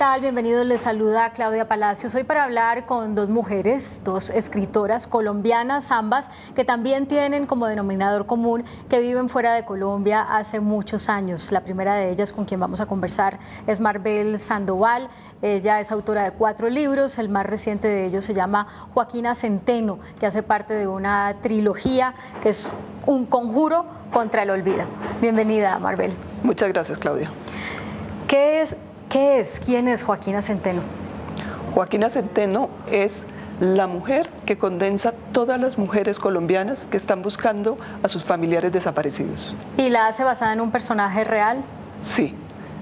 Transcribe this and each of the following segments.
tal? Bienvenidos, les saluda Claudia Palacios. Hoy para hablar con dos mujeres, dos escritoras colombianas, ambas, que también tienen como denominador común que viven fuera de Colombia hace muchos años. La primera de ellas con quien vamos a conversar es Marvel Sandoval. Ella es autora de 4 libros, el más reciente de ellos se llama Joaquina Centeno, que hace parte de una trilogía que es un conjuro contra el olvido. Bienvenida, Marvel. Muchas gracias, Claudia. ¿Quién es Joaquina Centeno? Joaquina Centeno es la mujer que condensa todas las mujeres colombianas que están buscando a sus familiares desaparecidos. ¿Y la hace basada en un personaje real? Sí.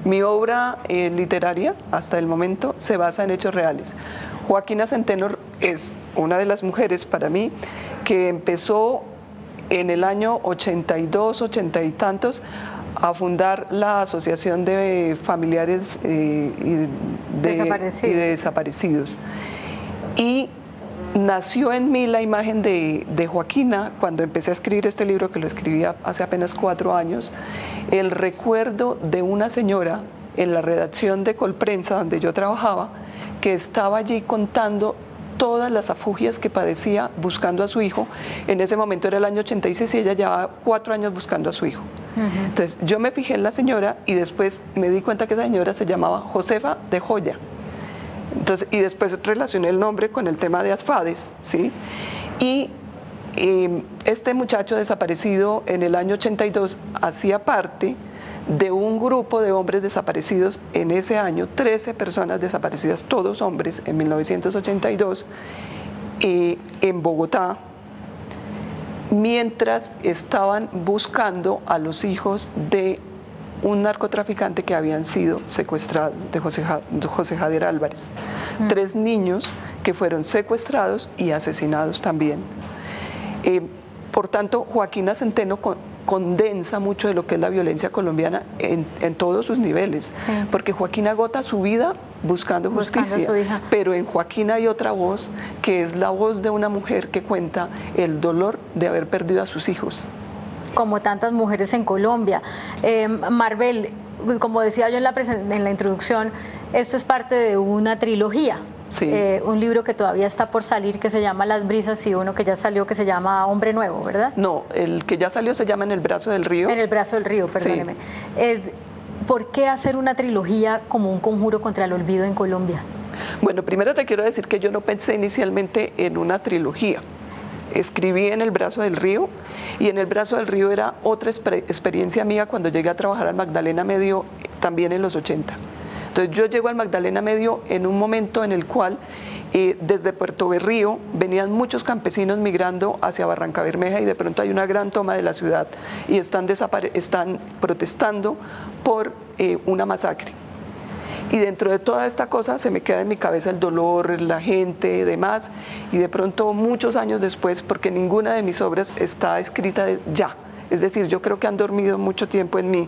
Mi obra literaria, hasta el momento, se basa en hechos reales. Joaquina Centeno es una de las mujeres, para mí, que empezó en el año 82, 80 y tantos, a fundar la Asociación de Familiares Desaparecidos. Y nació en mí la imagen de Joaquina cuando empecé a escribir este libro, que lo escribí hace apenas 4 años, el recuerdo de una señora en la redacción de Colprensa, donde yo trabajaba, que estaba allí contando todas las afugias que padecía buscando a su hijo. En ese momento era el año 86 y ella llevaba 4 años buscando a su hijo. Entonces yo me fijé en la señora y después me di cuenta que esa señora se llamaba Josefa de Joya. Entonces, y después relacioné el nombre con el tema de Asfades, ¿sí? Y este muchacho desaparecido en el año 82 hacía parte de un grupo de hombres desaparecidos en ese año, 13 personas desaparecidas, todos hombres, en 1982, en Bogotá, mientras estaban buscando a los hijos de un narcotraficante que habían sido secuestrados, de José Javier Álvarez. 3 niños que fueron secuestrados y asesinados también. Por tanto, Joaquina Centeno condensa mucho de lo que es la violencia colombiana en todos sus niveles, sí. Porque Joaquina agota su vida buscando justicia, a su hija. Pero en Joaquina hay otra voz, que es la voz de una mujer que cuenta el dolor de haber perdido a sus hijos. Como tantas mujeres en Colombia. Marvel, como decía yo en la introducción, esto es parte de una trilogía. Sí. Un libro que todavía está por salir que se llama Las Brisas y uno que ya salió que se llama Hombre Nuevo, ¿verdad? No, el que ya salió se llama En el Brazo del Río. En el Brazo del Río, perdóneme. Sí. ¿Por qué hacer una trilogía como un conjuro contra el olvido en Colombia? Bueno, primero te quiero decir que yo no pensé inicialmente en una trilogía. Escribí En el Brazo del Río, y En el Brazo del Río era otra experiencia mía cuando llegué a trabajar al Magdalena Medio, también en los 80. Entonces yo llego al Magdalena Medio en un momento en el cual desde Puerto Berrío venían muchos campesinos migrando hacia Barranca Bermeja, y de pronto hay una gran toma de la ciudad y están protestando por una masacre. Y dentro de toda esta cosa se me queda en mi cabeza el dolor, la gente y demás, y de pronto muchos años después, porque ninguna de mis obras está escrita ya, es decir, yo creo que han dormido mucho tiempo en mí,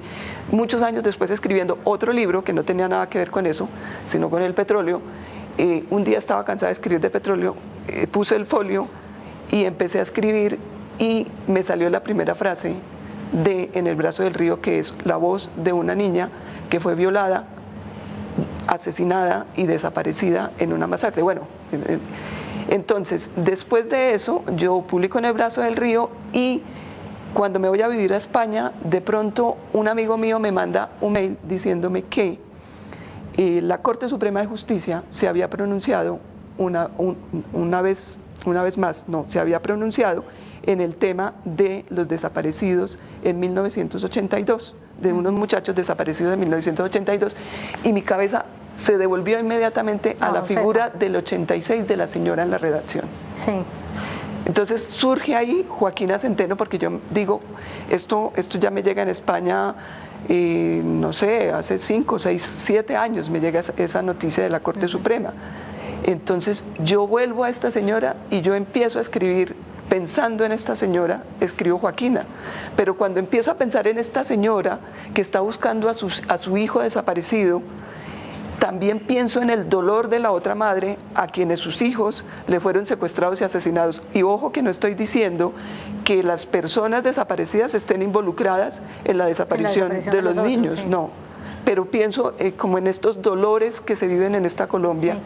muchos años después escribiendo otro libro que no tenía nada que ver con eso, sino con el petróleo. Un día estaba cansada de escribir de petróleo, puse el folio y empecé a escribir, y me salió la primera frase de En el Brazo del Río, que es la voz de una niña que fue violada, asesinada y desaparecida en una masacre. Bueno, entonces después de eso yo publico En el Brazo del Río, y cuando me voy a vivir a España, de pronto un amigo mío me manda un mail diciéndome que la Corte Suprema de Justicia se había pronunciado se había pronunciado en el tema de los desaparecidos en 1982, de unos muchachos desaparecidos en 1982, y mi cabeza se devolvió inmediatamente a la figura del 86 de la señora en la redacción. Sí. Entonces surge ahí Joaquina Centeno, porque yo digo, esto ya me llega en España, no sé, hace 5, 6, 7 años me llega esa noticia de la Corte Suprema. Entonces yo vuelvo a esta señora y yo empiezo a escribir pensando en esta señora, escribo Joaquina. Pero cuando empiezo a pensar en esta señora que está buscando a su hijo desaparecido, también pienso en el dolor de la otra madre a quienes sus hijos le fueron secuestrados y asesinados. Y ojo que no estoy diciendo que las personas desaparecidas estén involucradas en la desaparición de los niños, sí. No. pero pienso como en estos dolores que se viven en esta Colombia. Sí.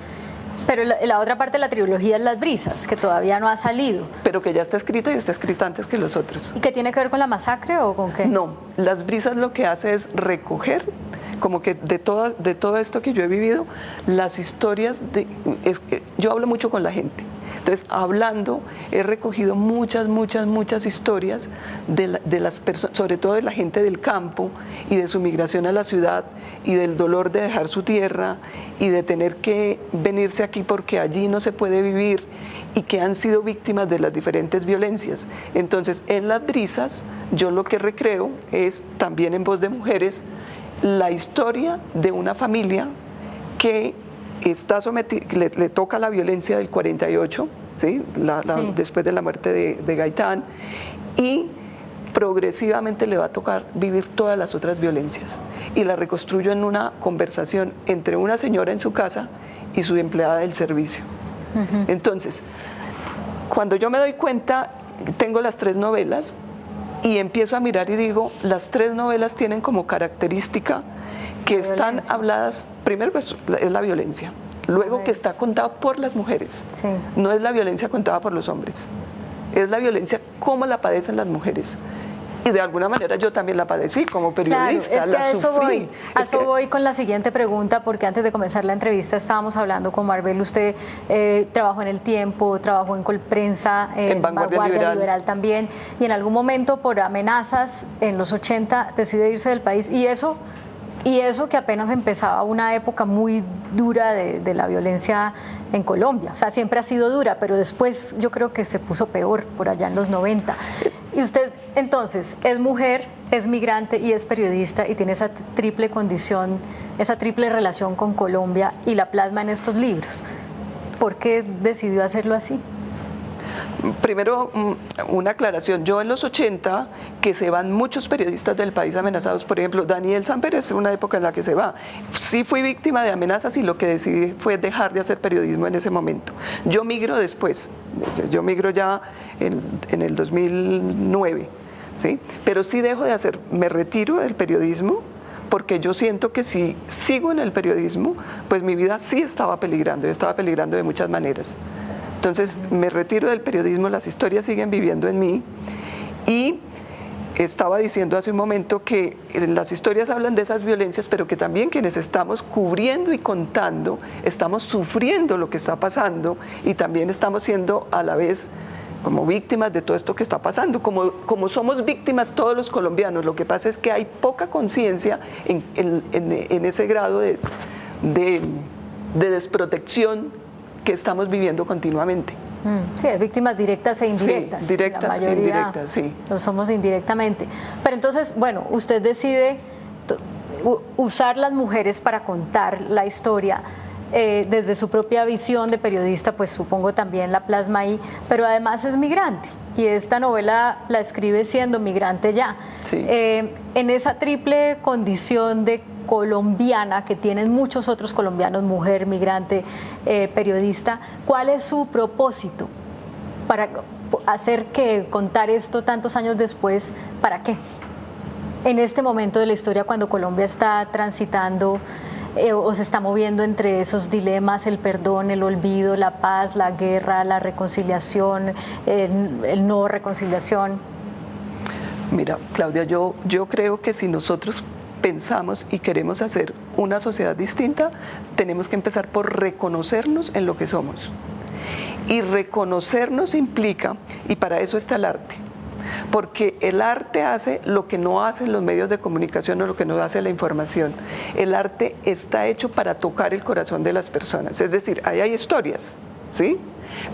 Pero la otra parte de la trilogía es Las Brisas, que todavía no ha salido. Pero que ya está escrita y está escrita antes que los otros. ¿Y qué tiene que ver con la masacre o con qué? No, Las Brisas lo que hace es recoger, como que de todo esto que yo he vivido, las historias, yo hablo mucho con la gente. Entonces, hablando, he recogido muchas historias de las personas, sobre todo de la gente del campo y de su migración a la ciudad y del dolor de dejar su tierra y de tener que venirse aquí porque allí no se puede vivir y que han sido víctimas de las diferentes violencias. Entonces, en Las Brisas, yo lo que recreo es, también en voz de mujeres, la historia de una familia que está sometida, le toca la violencia del 48, ¿sí? Después de la muerte de Gaitán, y progresivamente le va a tocar vivir todas las otras violencias. Y la reconstruyo en una conversación entre una señora en su casa y su empleada del servicio. Entonces, cuando yo me doy cuenta, tengo las 3 novelas, y empiezo a mirar y digo, las 3 novelas tienen como característica que están habladas, primero pues, es la violencia, luego que está contada por las mujeres, sí. No es la violencia contada por los hombres, es la violencia como la padecen las mujeres. Y de alguna manera yo también la padecí como periodista, claro, es que la sufrí. A eso voy con la siguiente pregunta, porque antes de comenzar la entrevista estábamos hablando con Maribel. Usted trabajó en El Tiempo, trabajó en Colprensa, en Vanguardia Liberal también, y en algún momento por amenazas en los 80 decide irse del país, y eso que apenas empezaba una época muy dura de la violencia en Colombia. O sea, siempre ha sido dura, pero después yo creo que se puso peor por allá en los 90. Y usted entonces es mujer, es migrante y es periodista y tiene esa triple condición, esa triple relación con Colombia y la plasma en estos libros. ¿Por qué decidió hacerlo así? Primero, una aclaración. Yo en los 80, que se van muchos periodistas del país amenazados, por ejemplo, Daniel Samper es una época en la que se va. Sí fui víctima de amenazas y lo que decidí fue dejar de hacer periodismo en ese momento. Yo migro después, yo migro ya en el 2009, ¿sí? Pero sí dejo de hacer, me retiro del periodismo, porque yo siento que si sigo en el periodismo, pues mi vida sí estaba peligrando, y estaba peligrando de muchas maneras. Entonces me retiro del periodismo, las historias siguen viviendo en mí, y estaba diciendo hace un momento que las historias hablan de esas violencias, pero que también quienes estamos cubriendo y contando estamos sufriendo lo que está pasando y también estamos siendo a la vez como víctimas de todo esto que está pasando, como somos víctimas todos los colombianos. Lo que pasa es que hay poca conciencia en ese grado de desprotección que estamos viviendo continuamente. Sí, hay víctimas directas e indirectas. Sí, directas e indirectas, sí. Lo somos indirectamente. Pero entonces, bueno, usted decide usar las mujeres para contar la historia desde su propia visión de periodista, pues supongo también la plasma ahí, pero además es migrante. Y esta novela la escribe siendo migrante ya. Sí. En esa triple condición de colombiana que tienen muchos otros colombianos, mujer, migrante, periodista, ¿cuál es su propósito para hacer que contar esto tantos años después? ¿Para qué? En este momento de la historia, cuando Colombia está transitando o se está moviendo entre esos dilemas, el perdón, el olvido, la paz, la guerra, la reconciliación, el no reconciliación. Mira, Claudia, yo creo que si nosotros pensamos y queremos hacer una sociedad distinta, tenemos que empezar por reconocernos en lo que somos. Y reconocernos implica, y para eso está el arte, porque el arte hace lo que no hacen los medios de comunicación o lo que no hace la información. El arte está hecho para tocar el corazón de las personas, es decir, ahí hay historias, ¿sí?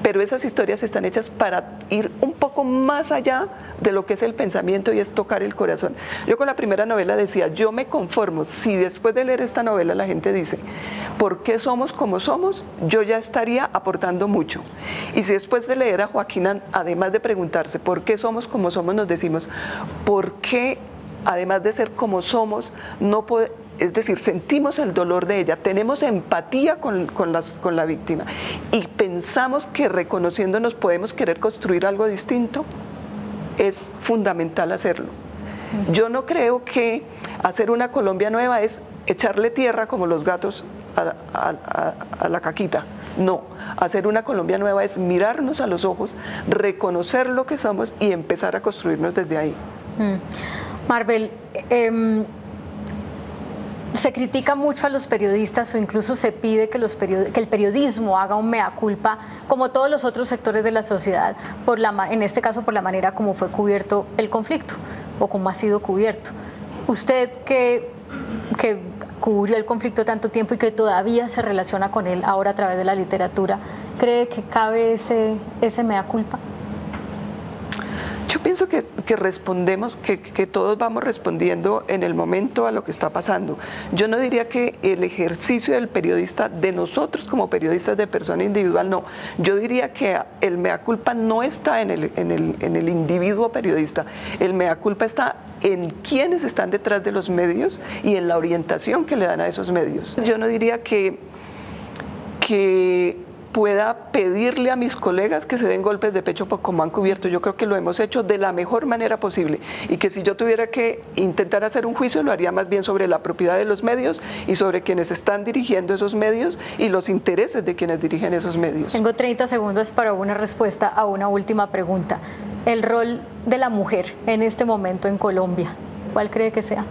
Pero esas historias están hechas para ir un poco más allá de lo que es el pensamiento y es tocar el corazón. Yo con la primera novela decía, yo me conformo, si después de leer esta novela la gente dice, ¿por qué somos como somos? Yo ya estaría aportando mucho. Y si después de leer a Joaquina, además de preguntarse, ¿por qué somos como somos? Nos decimos, ¿por qué además de ser como somos, no podemos? Es decir, sentimos el dolor de ella, tenemos empatía con la víctima y pensamos que reconociéndonos podemos querer construir algo distinto. Es fundamental hacerlo. Yo no creo que hacer una Colombia nueva es echarle tierra como los gatos a la caquita. No, hacer una Colombia nueva es mirarnos a los ojos, reconocer lo que somos y empezar a construirnos desde ahí. Marvel, se critica mucho a los periodistas o incluso se pide que el periodismo haga un mea culpa, como todos los otros sectores de la sociedad, en este caso por la manera como fue cubierto el conflicto o como ha sido cubierto. Usted que cubrió el conflicto tanto tiempo y que todavía se relaciona con él ahora a través de la literatura, ¿cree que cabe ese mea culpa? Yo pienso que respondemos, que todos vamos respondiendo en el momento a lo que está pasando. Yo no diría que el ejercicio del periodista, de nosotros como periodistas de persona individual, no. Yo diría que el mea culpa no está en el individuo periodista. El mea culpa está en quienes están detrás de los medios y en la orientación que le dan a esos medios. Yo no diría que pueda pedirle a mis colegas que se den golpes de pecho por cómo han cubierto. Yo creo que lo hemos hecho de la mejor manera posible y que si yo tuviera que intentar hacer un juicio lo haría más bien sobre la propiedad de los medios y sobre quienes están dirigiendo esos medios y los intereses de quienes dirigen esos medios. Tengo 30 segundos para una respuesta a una última pregunta. El rol de la mujer en este momento en Colombia, ¿cuál cree que sea?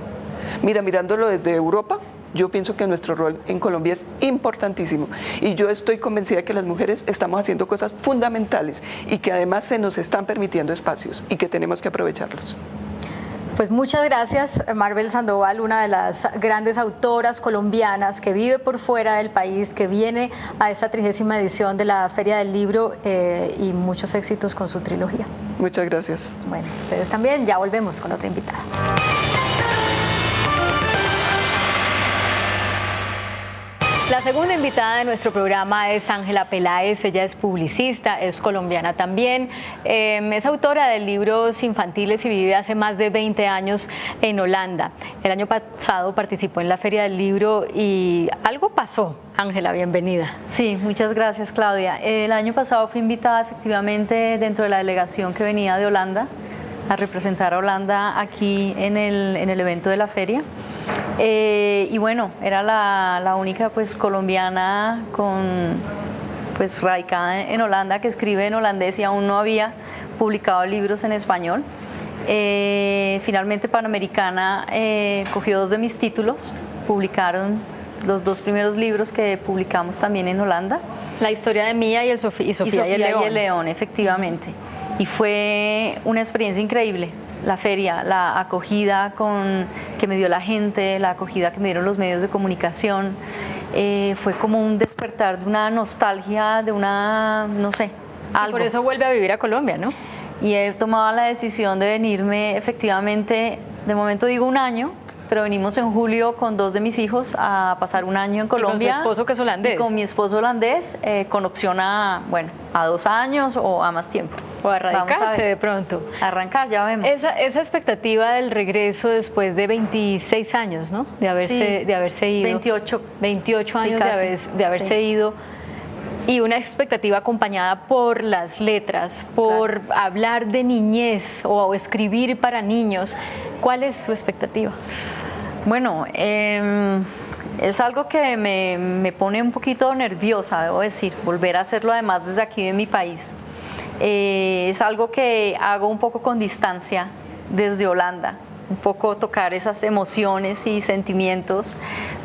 Mira, mirándolo desde Europa, yo pienso que nuestro rol en Colombia es importantísimo y yo estoy convencida de que las mujeres estamos haciendo cosas fundamentales y que además se nos están permitiendo espacios y que tenemos que aprovecharlos. Pues muchas gracias, Marvel Sandoval, una de las grandes autoras colombianas que vive por fuera del país, que viene a esta 30ª edición de la Feria del Libro y muchos éxitos con su trilogía. Muchas gracias. Bueno, ustedes también, ya volvemos con otra invitada. La segunda invitada de nuestro programa es Ángela Peláez. Ella es publicista, es colombiana también, es autora de libros infantiles y vive hace más de 20 años en Holanda. El año pasado participó en la Feria del Libro y algo pasó. Ángela, bienvenida. Sí, muchas gracias, Claudia. El año pasado fui invitada efectivamente dentro de la delegación que venía de Holanda a representar a Holanda aquí en el evento de la feria. Y bueno, era la única pues colombiana radicada en Holanda que escribe en holandés y aún no había publicado libros en español. Finalmente Panamericana cogió 2 de mis títulos, publicaron los 2 primeros libros que publicamos también en Holanda. La historia de Mía y Sofía y el León, efectivamente. Y fue una experiencia increíble. La feria, la acogida que me dio la gente, la acogida que me dieron los medios de comunicación, fue como un despertar de una nostalgia, de una, no sé, algo. Y por eso vuelve a vivir a Colombia, ¿no? Y he tomado la decisión de venirme efectivamente, de momento digo 1 año, pero venimos en julio con 2 de mis hijos a pasar 1 año en Colombia. ¿Y con su esposo que es holandés? Y con mi esposo holandés, con opción a 2 años o a más tiempo. O a radicarse de pronto. Arrancar, ya vemos. Esa expectativa del regreso después de 26 años, ¿no? De haberse ido. 28 años de haberse ido. Y una expectativa acompañada por las letras, por hablar de niñez o escribir para niños. ¿Cuál es su expectativa? Bueno, es algo que me pone un poquito nerviosa, debo decir, volver a hacerlo además desde aquí de mi país. Es algo que hago un poco con distancia desde Holanda, un poco tocar esas emociones y sentimientos,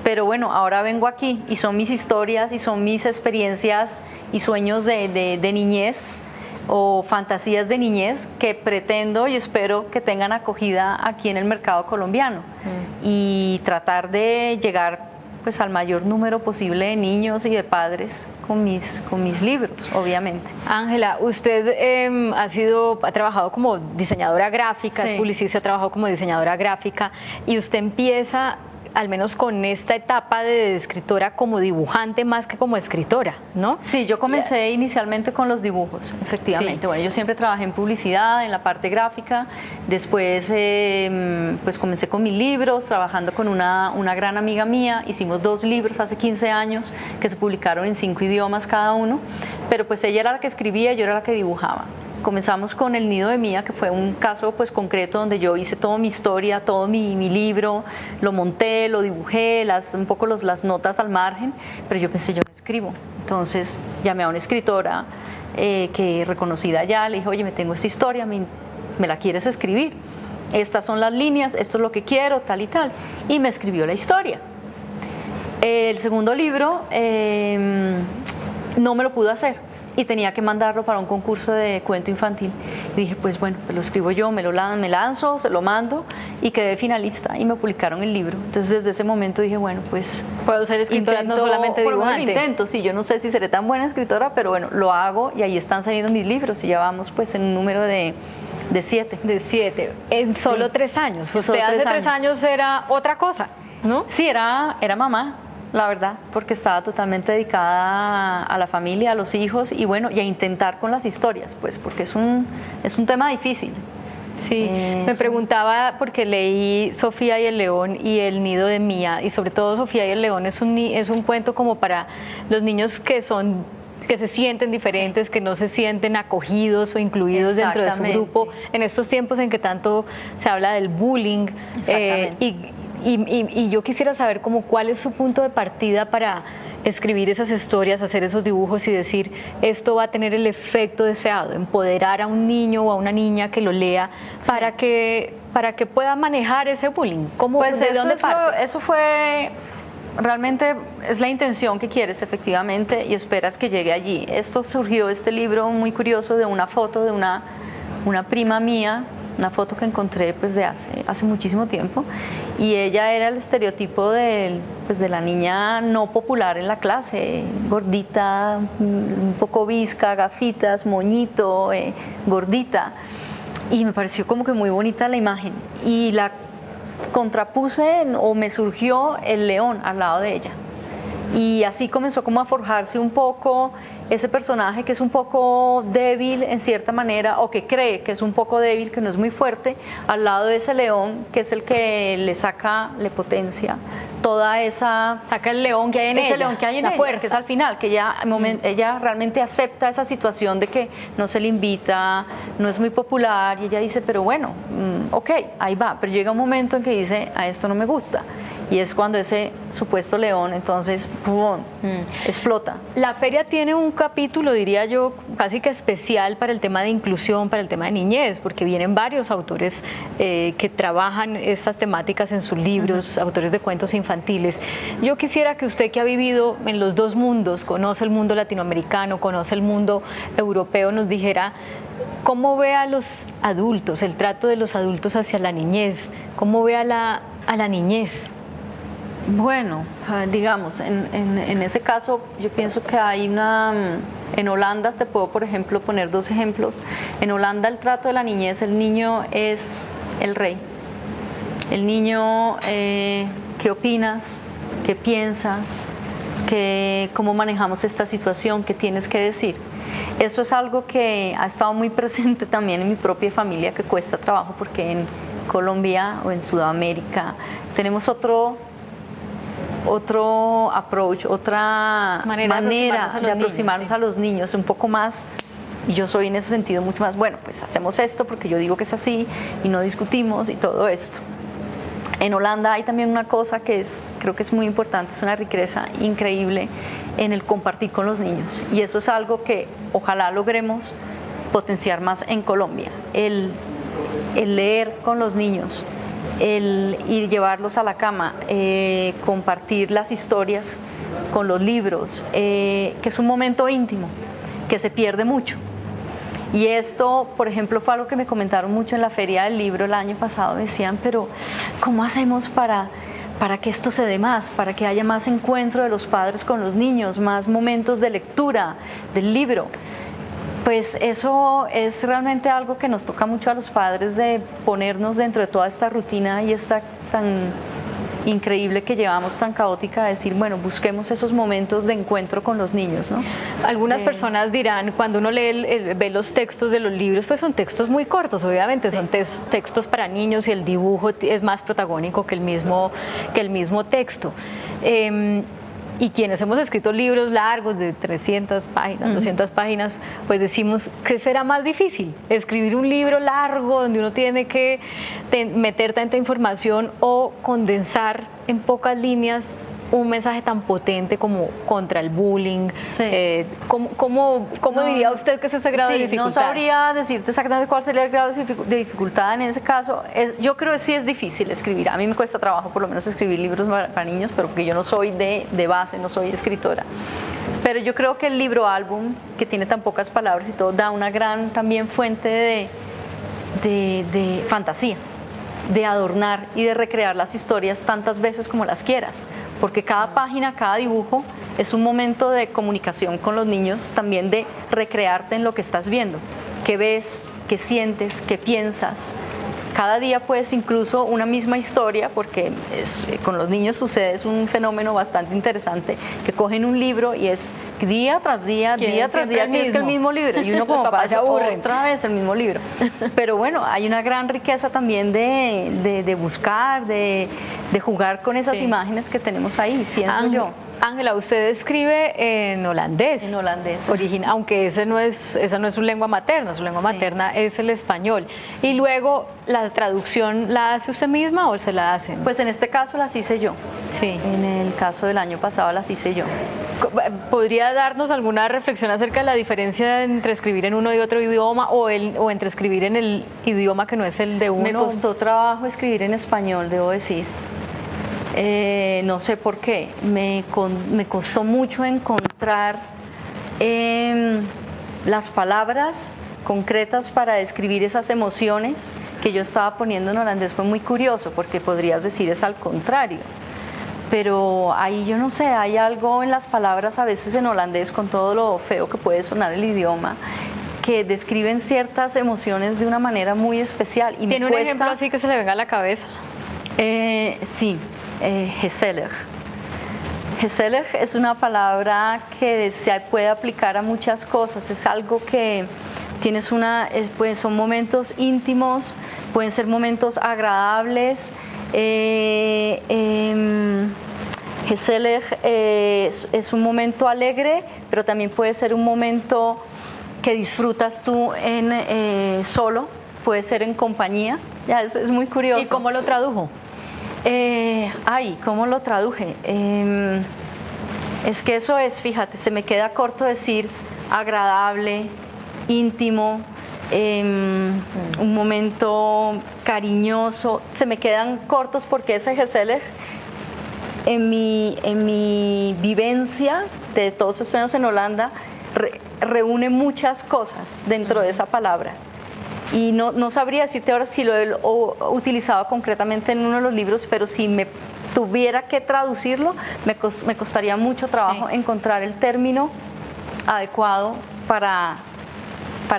pero bueno, ahora vengo aquí y son mis historias y son mis experiencias y sueños de niñez o fantasías de niñez que pretendo y espero que tengan acogida aquí en el mercado colombiano y tratar de llegar pues al mayor número posible de niños y de padres con mis libros, obviamente. Ángela, usted ha trabajado como diseñadora gráfica, sí. Es publicista, ha trabajado como diseñadora gráfica y usted empieza, al menos con esta etapa de escritora, como dibujante más que como escritora, ¿no? Sí, yo comencé inicialmente con los dibujos, efectivamente. Sí. Bueno, yo siempre trabajé en publicidad, en la parte gráfica. Después, pues comencé con mis libros, trabajando con una gran amiga mía. Hicimos 2 libros hace 15 años que se publicaron en 5 idiomas cada uno. Pero pues ella era la que escribía y yo era la que dibujaba. Comenzamos con El nido de Mía, que fue un caso pues concreto donde yo hice toda mi historia, todo mi libro, lo monté, lo dibujé, un poco las notas al margen, pero yo pensé, yo no escribo. Entonces llamé a una escritora que reconocida ya, le dije, oye, me tengo esta historia, ¿me la quieres escribir? Estas son las líneas, esto es lo que quiero, tal y tal. Y me escribió la historia. El segundo libro no me lo pudo hacer y tenía que mandarlo para un concurso de cuento infantil. Y dije, pues bueno, pues lo escribo yo, me lanzo, se lo mando y quedé finalista y me publicaron el libro. Entonces desde ese momento dije, bueno, pues puedo ser escritora, no solamente dibujante. Intento, sí, yo no sé si seré tan buena escritora, pero bueno, lo hago y ahí están saliendo mis libros y ya vamos pues en un número de 7. De 7, en solo 3 años. Usted hace 3 años era otra cosa, ¿no? Sí, era mamá, la verdad, porque estaba totalmente dedicada a la familia, a los hijos y bueno, y a intentar con las historias, pues, porque es un tema difícil. Sí, me preguntaba porque leí Sofía y el león y El nido de Mía, y sobre todo Sofía y el león es un cuento como para los niños que se sienten diferentes, sí, que no se sienten acogidos o incluidos dentro de su grupo, en estos tiempos en que tanto se habla del bullying. Y yo quisiera saber como cuál es su punto de partida para escribir esas historias, hacer esos dibujos y decir, esto va a tener el efecto deseado, empoderar a un niño o a una niña que lo lea, sí, para que pueda manejar ese bullying. ¿Cómo, pues de dónde parte? Eso fue... Realmente es la intención que quieres efectivamente y esperas que llegue allí. Esto surgió, este libro muy curioso, de una foto de una prima mía, una foto que encontré pues de hace muchísimo tiempo, y ella era el estereotipo de la niña no popular en la clase, gordita, un poco visca, gafitas, moñito, gordita, y me pareció como que muy bonita la imagen y la contrapuse o me surgió el león al lado de ella y así comenzó como a forjarse un poco ese personaje que es un poco débil en cierta manera o que cree que es un poco débil, que no es muy fuerte, al lado de ese león que es el que le potencia toda esa... Saca el león que hay en ella. Ese león que hay en ella, fuerza. que es al final, que ella realmente acepta esa situación de que no se le invita, no es muy popular y ella dice, pero bueno, ok, ahí va, pero llega un momento en que dice, a esto no me gusta. Y es cuando ese supuesto león entonces ¡pum!, explota. La feria tiene un capítulo, diría yo, casi que especial para el tema de inclusión, para el tema de niñez, porque vienen varios autores que trabajan estas temáticas en sus libros, autores de cuentos infantiles. Yo quisiera que usted, que ha vivido en los dos mundos, conoce el mundo latinoamericano, conoce el mundo europeo, nos dijera cómo ve a los adultos, el trato de los adultos hacia la niñez, cómo ve a la niñez. Bueno, digamos, en ese caso yo pienso que hay en Holanda, te puedo por ejemplo poner 2 ejemplos. En Holanda el trato de la niñez, el niño es el rey. El niño, ¿qué opinas? ¿Qué piensas? ¿Cómo manejamos esta situación? ¿Qué tienes que decir? Eso es algo que ha estado muy presente también en mi propia familia, que cuesta trabajo porque en Colombia o en Sudamérica tenemos otro approach, otra manera de aproximarnos a los niños, un poco más, y yo soy en ese sentido mucho más, bueno, pues hacemos esto porque yo digo que es así y no discutimos y todo esto. En Holanda hay también una cosa que creo que es muy importante, es una riqueza increíble en el compartir con los niños, y eso es algo que ojalá logremos potenciar más en Colombia, el leer con los niños, el ir llevarlos a la cama, compartir las historias con los libros, que es un momento íntimo, que se pierde mucho. Y esto, por ejemplo, fue algo que me comentaron mucho en la Feria del Libro el año pasado, decían, pero ¿cómo hacemos para que esto se dé más, para que haya más encuentro de los padres con los niños, más momentos de lectura del libro? Pues eso es realmente algo que nos toca mucho a los padres, de ponernos dentro de toda esta rutina y esta tan increíble que llevamos, tan caótica, de decir, bueno, busquemos esos momentos de encuentro con los niños, ¿no? Algunas personas dirán, cuando uno ve los textos de los libros, pues son textos muy cortos, obviamente, sí, son textos para niños y el dibujo es más protagónico que el mismo texto. Y quienes hemos escrito libros largos de 300 páginas, 200 páginas, pues decimos que será más difícil escribir un libro largo donde uno tiene que meter tanta información o condensar en pocas líneas un mensaje tan potente como contra el bullying. Sí. ¿Cómo diría usted que es ese grado de dificultad? No sabría decirte exactamente cuál sería el grado de dificultad en ese caso. Yo creo que sí es difícil escribir. A mí me cuesta trabajo por lo menos escribir libros para niños, pero porque yo no soy de base, no soy escritora. Pero yo creo que el libro álbum, que tiene tan pocas palabras y todo, da una gran también fuente de fantasía, de adornar y de recrear las historias tantas veces como las quieras, porque cada página, cada dibujo es un momento de comunicación con los niños, también de recrearte en lo que estás viendo, qué ves, qué sientes, qué piensas. Cada día pues incluso una misma historia, porque con los niños sucede, es un fenómeno bastante interesante, que cogen un libro y es día tras día, día tras día, que es el mismo libro, y uno como pasa otra vez el mismo libro. Pero bueno, hay una gran riqueza también de buscar, de jugar con esas imágenes que tenemos ahí, pienso yo. Ángela, usted escribe en holandés. En holandés. Aunque esa no es su lengua materna, su lengua materna es el español. Sí. Y luego, ¿la traducción la hace usted misma o se la hacen? Pues en este caso las hice yo. Sí. En el caso del año pasado las hice yo. ¿Podría darnos alguna reflexión acerca de la diferencia entre escribir en uno y otro idioma o entre escribir en el idioma que no es el de uno? Me costó trabajo escribir en español, debo decir. No sé por qué, me costó mucho encontrar las palabras concretas para describir esas emociones que yo estaba poniendo en holandés. Fue muy curioso porque podrías decir es al contrario, pero ahí yo no sé, hay algo en las palabras a veces en holandés, con todo lo feo que puede sonar el idioma, que describen ciertas emociones de una manera muy especial. Y ¿Tiene un ejemplo así que se le venga a la cabeza? Sí. Gezellig. Gezellig es una palabra que se puede aplicar a muchas cosas. Es algo que tienes pues son momentos íntimos, pueden ser momentos agradables. Gezellig es un momento alegre, pero también puede ser un momento que disfrutas tú solo, puede ser en compañía. Ya, es muy curioso. ¿Y cómo lo tradujo? ¿Cómo lo traduje? Es que eso es, fíjate, se me queda corto decir agradable, íntimo, un momento cariñoso. Se me quedan cortos porque ese Gezellig, en mi vivencia de todos estos años en Holanda, reúne muchas cosas dentro de esa palabra. Y no sabría decirte ahora si lo he utilizado concretamente en uno de los libros, pero si me tuviera que traducirlo, me costaría mucho trabajo encontrar el término adecuado para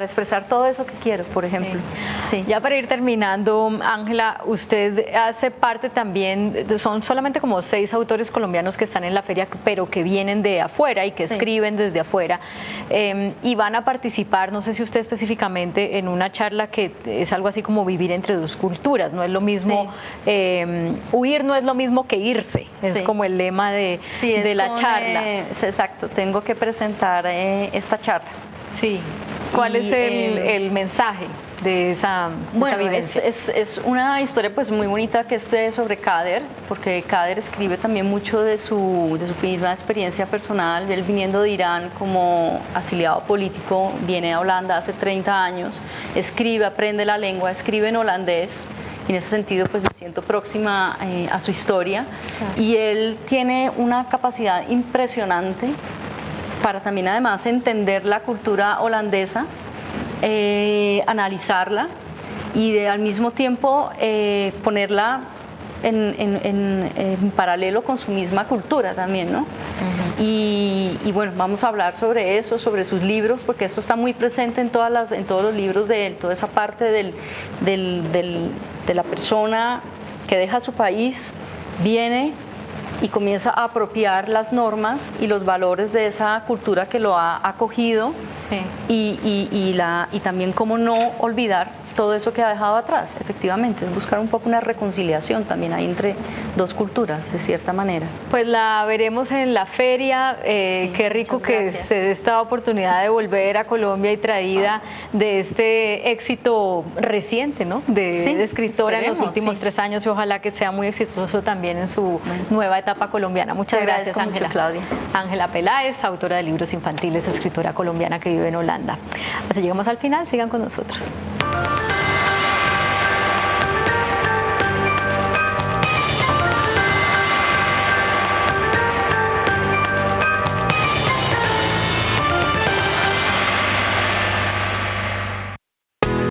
expresar todo eso que quiero, por ejemplo. Sí. Ya para ir terminando, Ángela, usted hace parte también, son solamente como 6 autores colombianos que están en la feria, pero que vienen de afuera y que escriben desde afuera, y van a participar, no sé si usted específicamente, en una charla que es algo así como vivir entre dos culturas. No es lo mismo, huir no es lo mismo que irse, es como el lema de la charla. Exacto, tengo que presentar esta charla. Sí. ¿Cuál es el mensaje de esa vivencia? Es una historia pues muy bonita que es sobre Kader, porque Kader escribe también mucho de su misma experiencia personal. Él viniendo de Irán como exiliado político, viene a Holanda hace 30 años, escribe, aprende la lengua, escribe en holandés. Y en ese sentido pues me siento próxima a su historia. Y él tiene una capacidad impresionante para también además entender la cultura holandesa, analizarla y al mismo tiempo ponerla en paralelo con su misma cultura también, ¿no? Y bueno, vamos a hablar sobre eso, sobre sus libros, porque eso está muy presente en todos los libros de él, toda esa parte de la persona que deja su país, viene y comienza a apropiar las normas y los valores de esa cultura que lo ha acogido Sí. Y también cómo no olvidar todo eso que ha dejado atrás, efectivamente, es buscar un poco una reconciliación también ahí entre dos culturas, de cierta manera. Pues la veremos en la feria, Sí, qué rico muchas que gracias. se dé esta oportunidad de volver a Colombia y traída de este éxito reciente, ¿no? De escritora en los esperemos, últimos sí. 3 años y ojalá que sea muy exitoso también en su nueva etapa colombiana. Muchas Te gracias, agradezco mucho, Ángela. Claudia. Ángela Peláez, autora de libros infantiles, escritora colombiana que vive en Holanda. Así llegamos al final, sigan con nosotros.